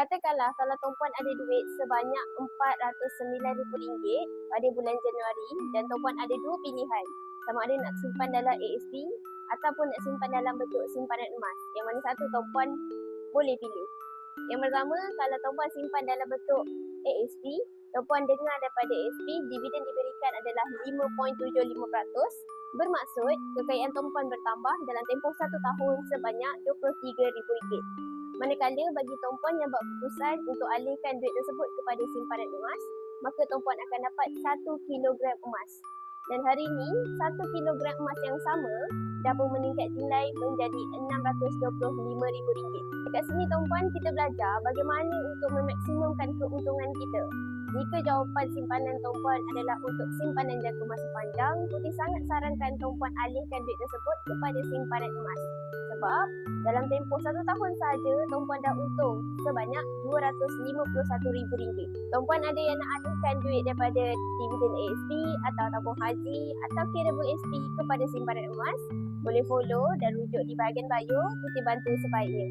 Katakanlah kalau tuan-puan ada duit sebanyak RM409,000 pada bulan Januari dan tuan-puan ada dua pilihan. Sama ada nak simpan dalam ASP ataupun nak simpan dalam bentuk simpanan emas. Yang mana satu tuan-puan boleh pilih. Yang pertama, kalau tuan-puan simpan dalam bentuk ASP, tuan-puan dengar daripada ASP, dividen diberikan adalah 5.75%. Bermaksud, kekayaan tuan-puan bertambah dalam tempoh 1 tahun sebanyak RM23,000. Manakala bagi tuan-puan yang buat keputusan untuk alihkan duit tersebut kepada simpanan emas, maka tuan-puan akan dapat 1 kilogram emas. Dan hari ini, 1 kilogram emas yang sama dapat meningkat nilai menjadi RM625,000. Dekat sini tuan-puan, kita belajar bagaimana untuk memaksimumkan keuntungan kita. Jika jawapan simpanan tuan-puan adalah untuk simpanan jangka masa panjang, Putih sangat sarankan tuan-puan alihkan duit tersebut kepada simpanan emas. Sebab dalam tempoh 1 tahun sahaja, tuan-puan dah untung sebanyak RM251,000. Tuan-puan ada yang nak alihkan duit daripada dividen ASP atau tabung haji atau kira ASP kepada simpanan emas, boleh follow dan rujuk di bahagian bio, Putih bantu sebaiknya.